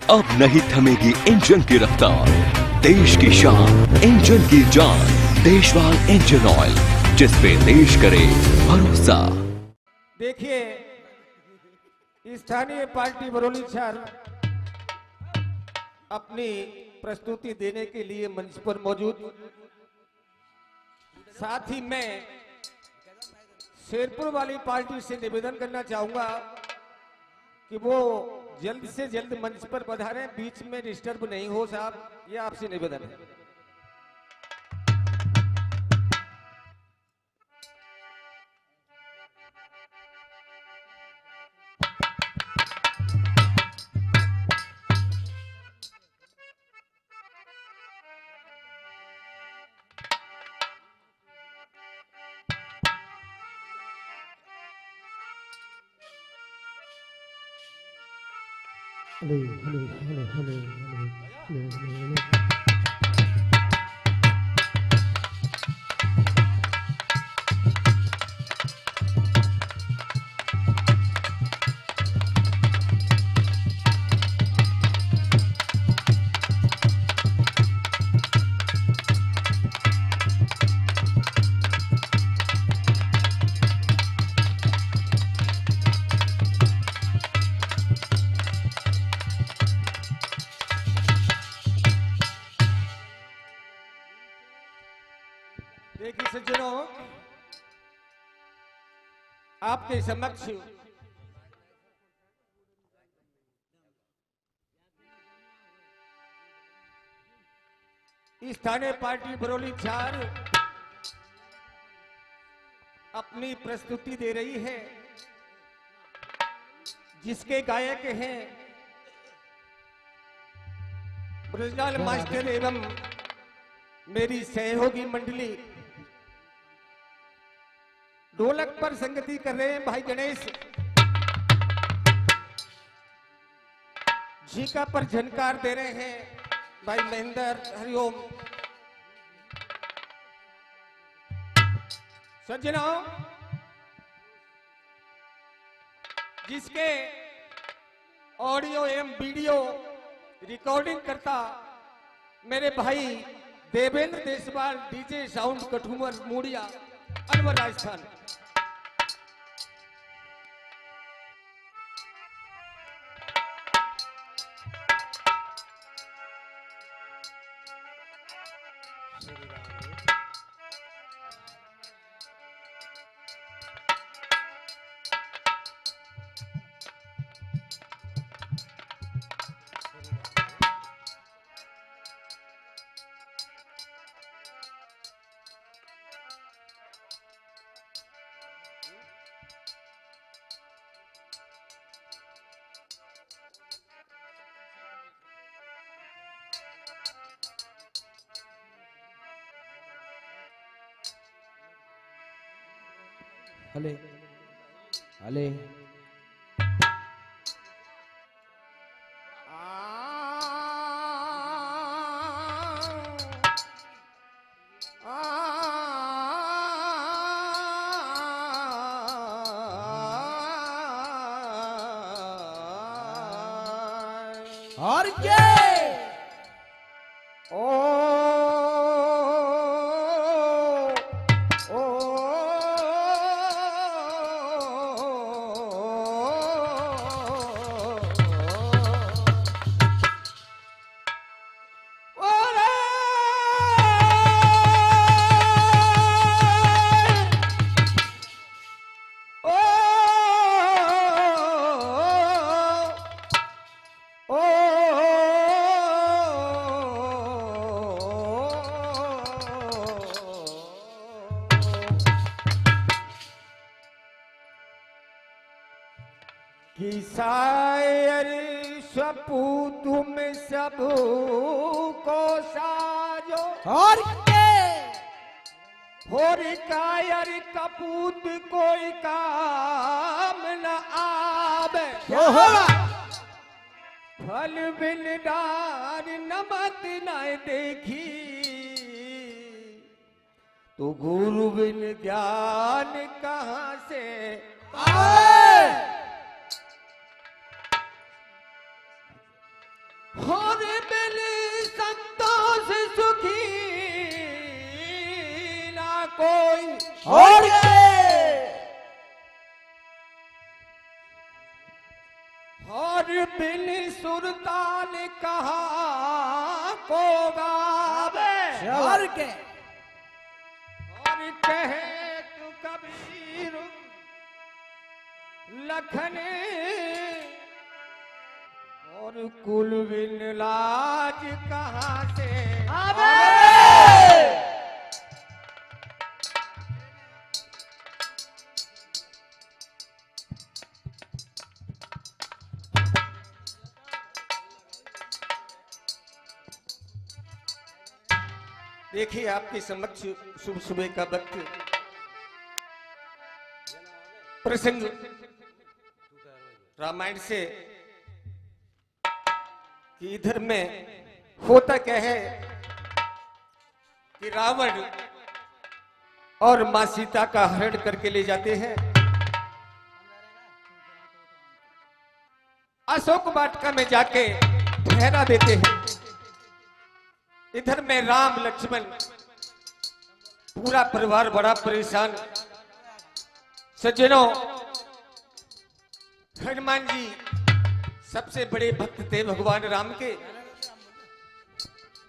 अब नहीं थमेगी इंजन की रफ्तार, देश की शान इंजन की जान, देशवाल इंजन ऑयल, जिस पे देश करे भरोसा। देखिए, स्थानीय पार्टी बरौली शहर अपनी प्रस्तुति देने के लिए मंच पर मौजूद, साथ ही मैं शेरपुर वाली पार्टी से निवेदन करना चाहूंगा कि वो जल्द से जल्द मंच पर पधारें, बीच में डिस्टर्ब नहीं हो साहब, ये आपसे निवेदन है। हेलो। देखिए सज्जनों, आपके समक्ष स्थानीय पार्टी बरौली 4 अपनी प्रस्तुति दे रही है, जिसके गायक हैं ब्रजलाल मास्टर एवं मेरी सहयोगी मंडली। ढोलक पर संगति कर रहे हैं भाई गणेश, झीका पर झनकार दे रहे हैं भाई महेंद्र। हरिओम। सज्जनों, जिसके ऑडियो एवं वीडियो रिकॉर्डिंग करता मेरे भाई देवेंद्र देशवाल, डीजे साउंड कठुमर मूड़िया, अलवर राजस्थान। हले हले और क्या कि शायर सपूत में सब को साजो, और कायर कपूत कोई काम न आवे। फल बिन डार नमक न देखी, तो गुरु बिन ज्ञान कहाँ से आए। और मिली संतोष सुखी ना कोई। और और बिन सुरताल कहा को गावे। और के और कहे तू कबीर लखने और कुल बिन लाज कहाँ से देखिए आपके समक्ष शुभ सुबह का वक्त प्रसंग रामायण से कि इधर में होता क्या है कि रावण और मां सीता का हरण करके ले जाते हैं। अशोक वाटिका में जाके ठहरा देते हैं। इधर में राम लक्ष्मण पूरा परिवार बड़ा परेशान। सज्जनों, हनुमान जी सबसे बड़े भक्त थे भगवान राम के।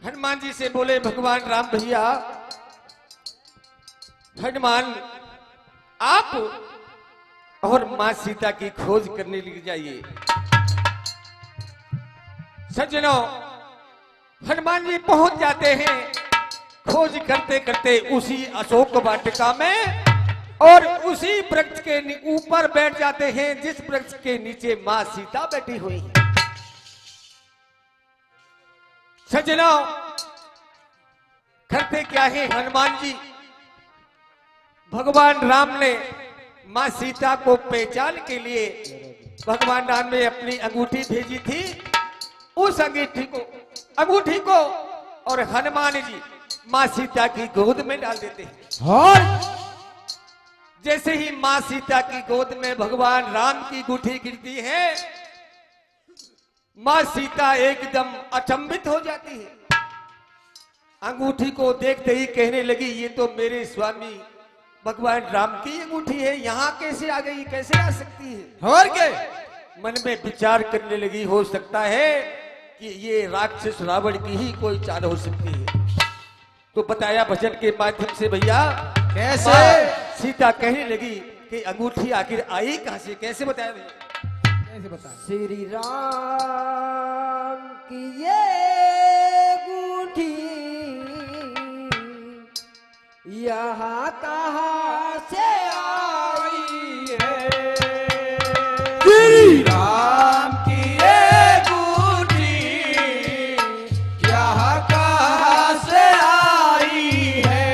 हनुमान जी से बोले भगवान राम भैया, हनुमान आप और मां सीता की खोज करने लग जाइए। सज्जनों, हनुमान जी पहुंच जाते हैं। खोज करते करते उसी अशोक वाटिका में और उसी वृक्ष के ऊपर बैठ जाते हैं जिस वृक्ष के नीचे मां सीता बैठी हुई है। सज्जनों, करते क्या है हनुमान जी, भगवान राम ने मां सीता को पहचान के लिए भगवान राम ने अपनी अंगूठी भेजी थी। उस अंगूठी को और हनुमान जी मां सीता की गोद में डाल देते हैं। और जैसे ही मां सीता की गोद में भगवान राम की अंगूठी गिरती है, मां सीता एकदम अचंभित हो जाती है। अंगूठी को देखते ही कहने लगी, ये तो मेरे स्वामी भगवान राम की अंगूठी है, यहां कैसे आ गई, कैसे आ सकती है। और के मन में विचार करने लगी, हो सकता है कि ये राक्षस रावण की ही कोई चाल हो सकती है। तो बताया भजन के माध्यम से भैया कैसे? मां सीता कहने लगी कि अंगूठी आखिर आई कहां से, कैसे बताया भैया? कैसे बता? श्री राम की ये अंगूठी यहाँ कहाँ से आई है। श्री राम की ये अंगूठी यहाँ कहाँ से आई है।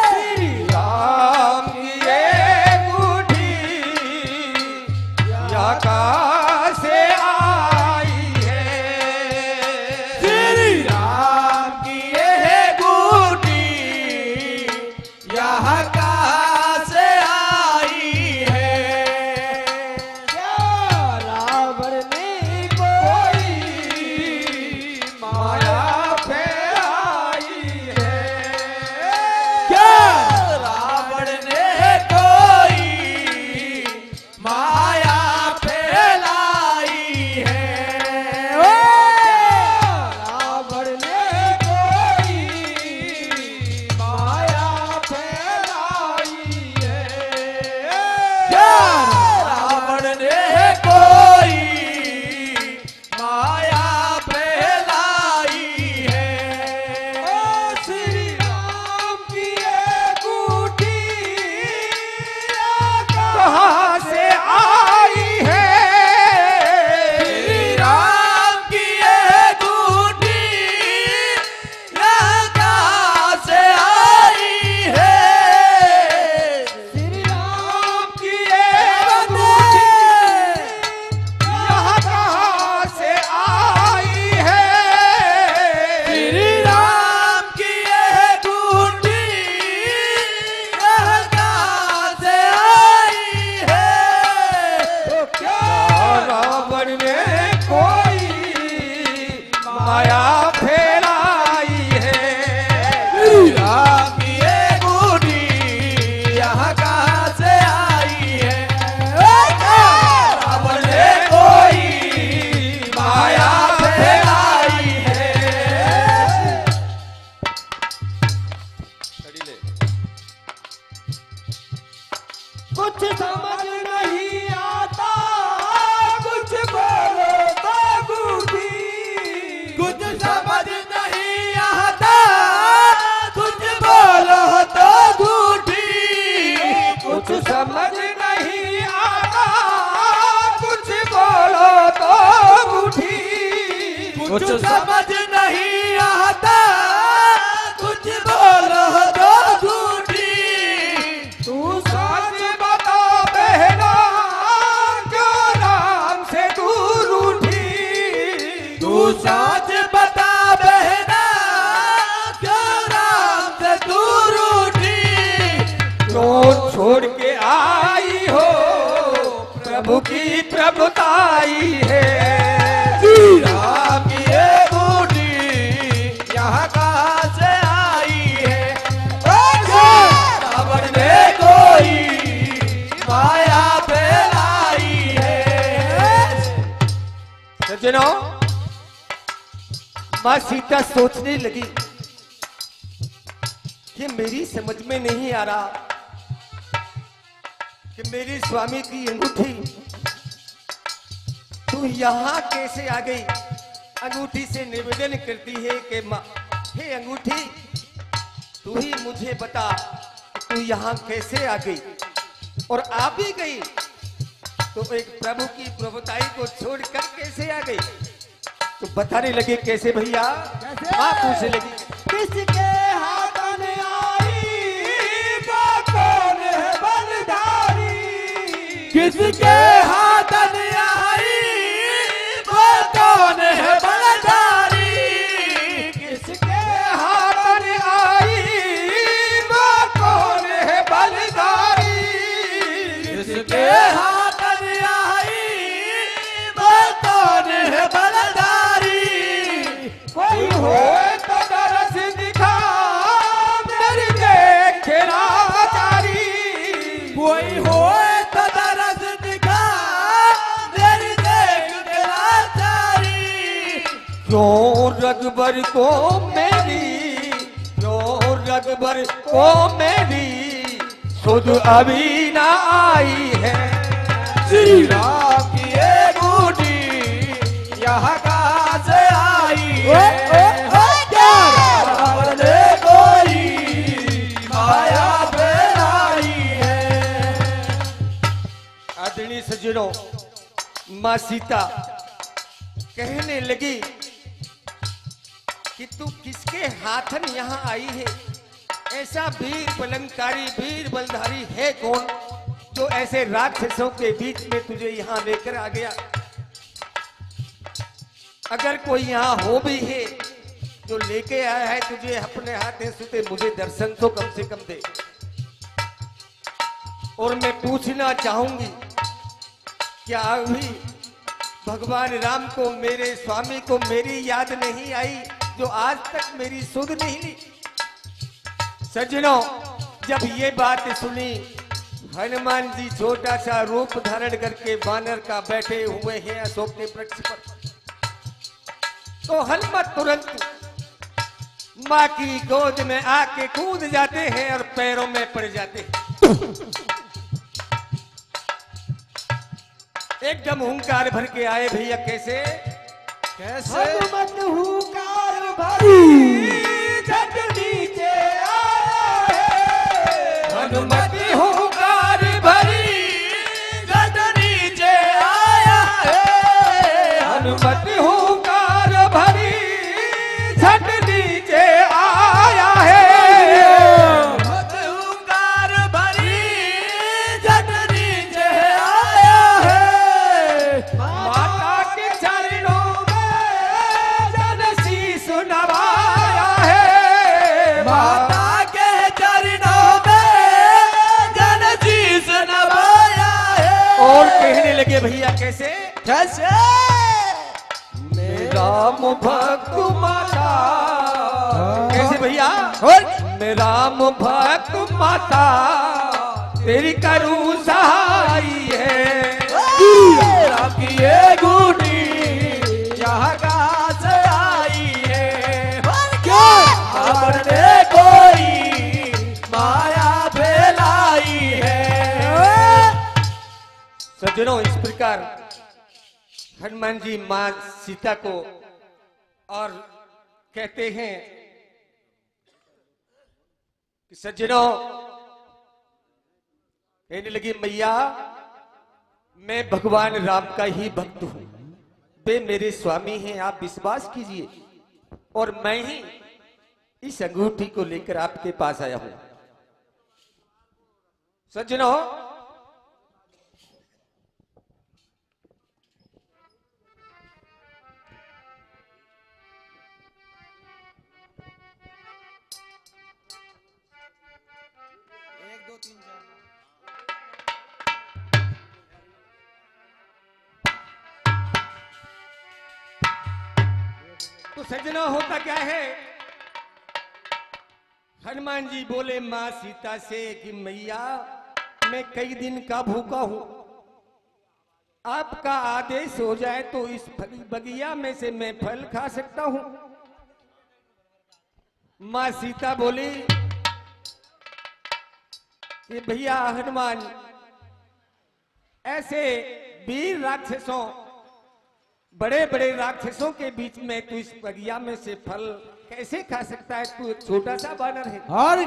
श्री राम की ये अंगूठी यहाँ कहां से आई माया फैलाई है। श्री राम की ये बूढ़ी यहाँ कहाँ से आई है? रावण ने कोई माया फैलाई है। कुछ समझ नहीं आता, कुछ बोलो तो बूढ़ी। कुछ समझ नहीं आता, कुछ बोलो तो बूढ़ी। कुछ समझ नहीं आता, कुछ बोलो तो बूढ़ी। कुछ समझ नहीं आता, कुछ बोलो तो बूढ़ी। तू सच बता बहना, क्यों राम से दूर उठी। तू सच बता बहना, क्यों राम से दूर उठी। क्यों छोड़ के आई हो, प्रभु की प्रभुताई है। श्री राम की ये बूढ़ी यहाँ कहाँ से आई है? रावण ने कोई माया फैलाई है। सज्जनों, माँ सीता सोचने लगी कि मेरी समझ में नहीं आ रहा कि मेरे स्वामी की अंगूठी तू यहाँ कैसे आ गई। अंगूठी से निवेदन करती है कि माँ, हे अंगूठी, तू ही मुझे बता कि तू यहाँ कैसे आ गई, और आ भी गई तो एक प्रभु की प्रभुताई को छोड़कर कैसे आ गई। तो बताने लगे कैसे भैया। माँ पूछने लगी, किसके हाथ में आई, वो कौन है बलधारी। किसके हाथ में आई, वो कौन है बलधारी। किसके हाथ में आई, वो कौन है बलधारी। किसके हाथ में आई, वो कौन है बलधारी। कोई हो तो दरस दिखा, मेरी देखना चारी। कोई हो तो दरस दिखा, मेरी देखना चारी। क्यों रघुबर को मेरी, क्यों रघुबर को मेरी सुध अभी ना आई है। श्री राम की ये बूढ़ी यहाँ कहाँ से आई है? रावण ने कोई माया फैलाई है। आदरणीय सज्जनों, माँ सीता कहने लगी कि तू किसके हाथन यहाँ आई है। ऐसा वीर बलंकारी, वीर बलधारी है कौन जो ऐसे राक्षसों के बीच में तुझे यहाँ लेकर आ गया। अगर कोई यहाँ हो भी है जो लेके आया है तुझे अपने हाथ से, मुझे दर्शन तो कम से कम दे। और मैं पूछना चाहूंगी, क्या अभी भगवान राम को, मेरे स्वामी को मेरी याद नहीं आई जो आज तक मेरी सुध नहीं ली। सज्जनों, जब ये बात सुनी, हनुमान जी छोटा सा रूप धारण करके बानर का बैठे हुए हैं अशोक के वृक्ष पर, तो हनुमान तुरंत माँ की गोद में आके कूद जाते हैं और पैरों में पड़ जाते हैं। एकदम हुंकार भर के आए भैया। कैसे कैसे हनुमत हुंकार भरी, झट नीचे आया है। हनुमत हुंकार भरी, झट नीचे आया है। हनुमत हुंकार भरी, झट नीचे आया है। हनुमत हुंकार भरी, झट नीचे आया है। माता के चरणों में जन शीश नवाया है। माता के चरणों में जन शीश नवाया है। और कहने लगे भैया कैसे कैसे? मेरा राम भक्त माता। कैसे भैया? मैं राम भक्त माता तेरी करूँ सहाई है। राम की ये गुडी यहाँ कहाँ से आई है? हमने कोई माया फैलाई है। सज्जनों, इस प्रकार हनुमान जी मां सीता को और कहते हैं कि सज्जनों, कहने लगी मैया मैं भगवान राम का ही भक्त हूं, वे मेरे स्वामी हैं, आप विश्वास कीजिए। और मैं ही इस अंगूठी को लेकर आपके पास आया हूं। सज्जनों, तो सज्जनों, होता क्या है, हनुमान जी बोले मां सीता से कि मैया मैं कई दिन का भूखा हूं, आपका आदेश हो जाए तो इस बगिया में से मैं फल खा सकता हूं। मां सीता बोली कि भैया हनुमान, ऐसे वीर राक्षसों, बड़े बड़े राक्षसों के बीच में तू इस बगिया में से फल कैसे खा सकता है? तू एक छोटा सा बानर है। और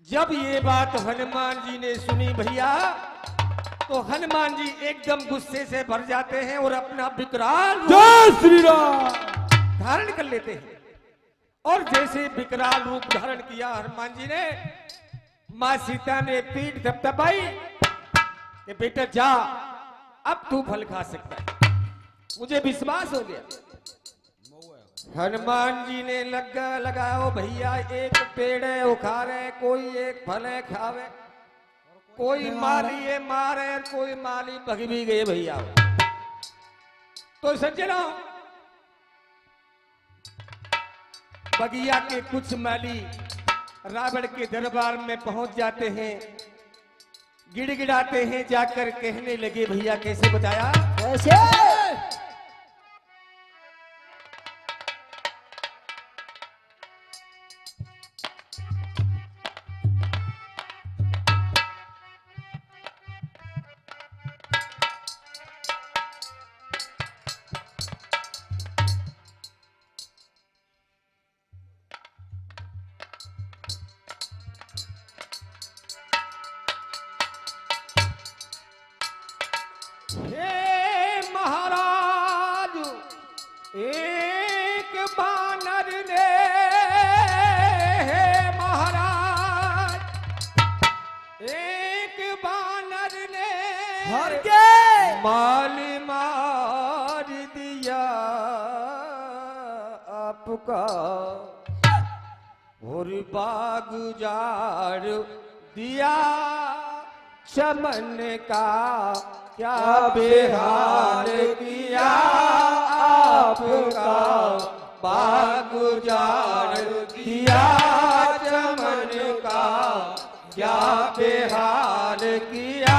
जब ये बात हनुमान जी ने सुनी भैया, तो हनुमान जी एकदम गुस्से से भर जाते हैं और अपना विकराल जय श्री राम धारण कर लेते हैं। और जैसे विकराल रूप धारण किया हनुमान जी ने, मां सीता ने पीठ थपथपाई कि बेटा जा, अब तू फल खा सकता है, मुझे विश्वास हो गया। हनुमान जी ने लगाओ भैया, एक पेड़ है उखाड़े, कोई एक फल है खावे, कोई माली है मारे, कोई माली भग भी गए भैया। तो सज्जनों, बगिया के कुछ माली रावण के दरबार में पहुंच जाते हैं, गिड़गिड़ाते हैं, जाकर कहने लगे भैया कैसे बताया? कैसे? हे महाराज, एक बानर ने, हे महाराज, एक बानर ने और के माली मार दिया आपका, और बाग उजाड़ दिया चमन का, क्या बेहाल किया आपका, बाग उजाड़ दिया चमन का, क्या बेहाल किया।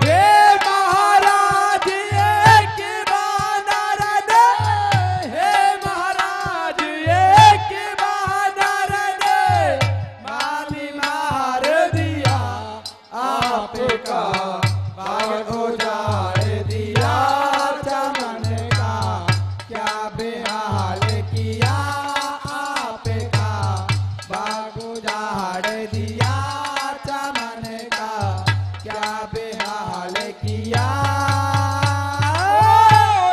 हे महाराज एक बानर ने, हे महाराज एक बानर ने माली मार दिया आपका, बाग उजाड़ दिया चमन का, क्या बेहाल किया आपका, बाग उजाड़ दिया चमन का, क्या बेहाल किया।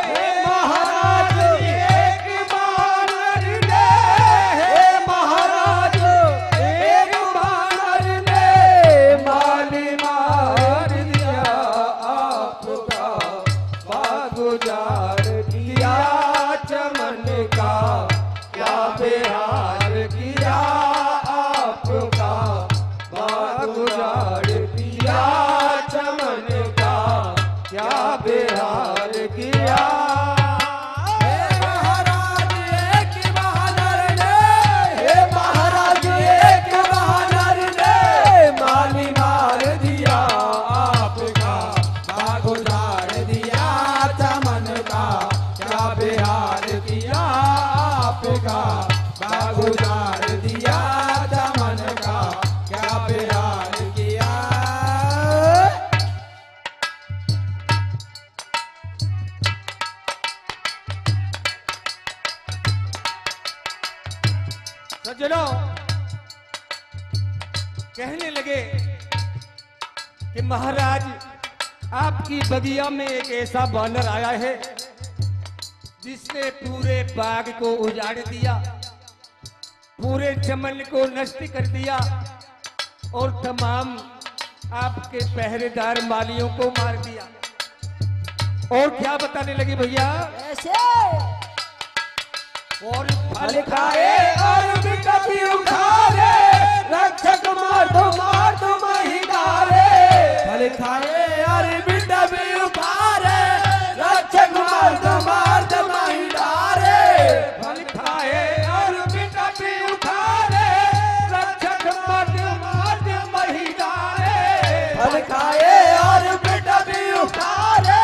हे महाराज एक बानर ने, हे महाराज एक बानर ने माली मार दिया आपका, बाग उजाड़ दिया चमन का, क्या बेहाल किया आपका, बाग उजाड़ दिया चमन का, क्या बेहाल किया। सज्जनों, कहने लगे कि महाराज आपकी बगिया में एक ऐसा बानर आया है जिसने पूरे बाग को उजाड़ दिया, पूरे चमन को नष्ट कर दिया और तमाम आपके पहरेदार मालियों को मार दिया। और क्या बताने लगी भैया? ऐसे और फल खाए और कभी उखाड़े, रक्षक मार दो मही डाले। फल खाए और बिटा भी उखाड़े, रक्षक मार दो मही डाले। फल खाए और बिटा भी उखाड़े, रक्षक मर्द मही डाले। फल खाए और बिटा भी उखाड़े,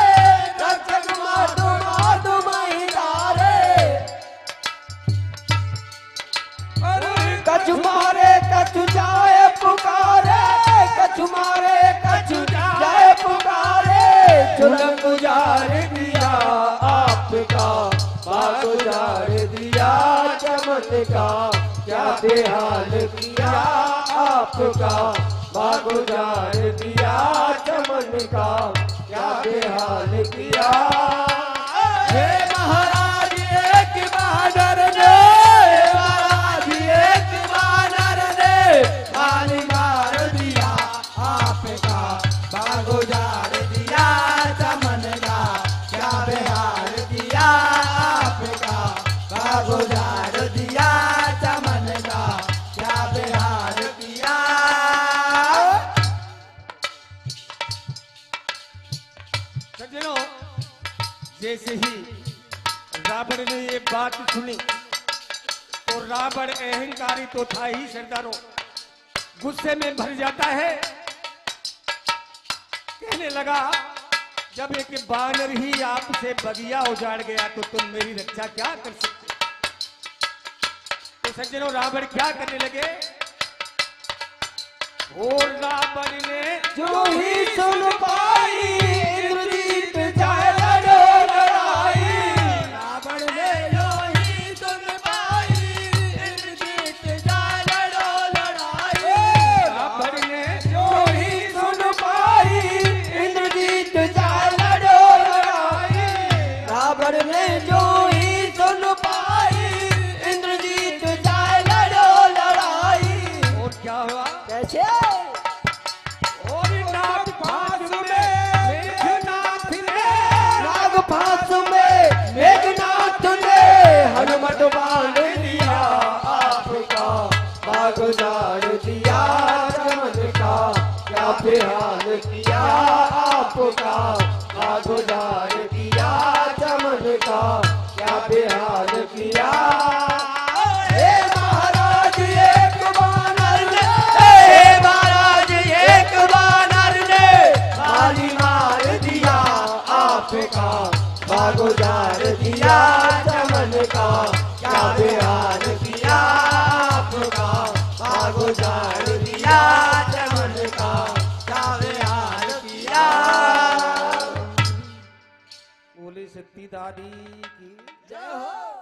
रक्षक मार दो मही डाले। कछु मारे कछु जाए पुकारे, कछु मारे कछु जाए पुकारे। जुल्म गुजार दिया आपका, बाग उजाड़ दिया चमन का। क्या बेहाल किया आपका, बाग उजाड़ दिया चमन का। क्या बेहाल किया। हे महाराज एक बानर ने, महाराज एक बानर ने माली मार दिया आपका, बाग उजाड़ दिया चमन का। क्या बेहाल किया आपका, बाग उजाड़ दिया चमन का। क्या बेहाल किया। सज्जनों, जैसे ही रावण ने ये बात सुनी तो रावण अहंकारी तो था ही सरदारों, गुस्से में भर जाता है। कहने लगा जब एक बानर ही आपसे बगिया उजाड़ गया तो तुम मेरी रक्षा क्या कर सकते? तो सज्जनों, रावण क्या करने लगे? और रावण ने जो ही सुन पाई, इंद्रजीत जाए लड़ो लड़ाई। रावण ने जो ही सुन पाई, इंद्रजीत जाए लड़ो लड़ाई। रावण ने जो ही सुन पाई, इंद्रजीत जाए लड़ो लड़ाई। रावण ने जो ही सुन पाई, इंद्रजीत जाए लड़ो लड़ाई। और क्या हुआ? कैसे और नागपाश में मेघनाथ ने, नागपाश में मेघनाथ ने हनुमत बांध दिया आपका, बाग उजाड़ दिया चमन का। क्या बेहाल किया आपका, बाग उजाड़ दिया चमन का। क्या बेहाल किया। हे महाराज एक बानर ने, हे महाराज एक बानर ने माली मार दिया आपका, बाग उजाड़ दिया चमन का। क्या बेहाल किया आपका, बाग उजाड़ दिया चमन का। क्या बेहाल किया। बोले सती दादी की जय हो।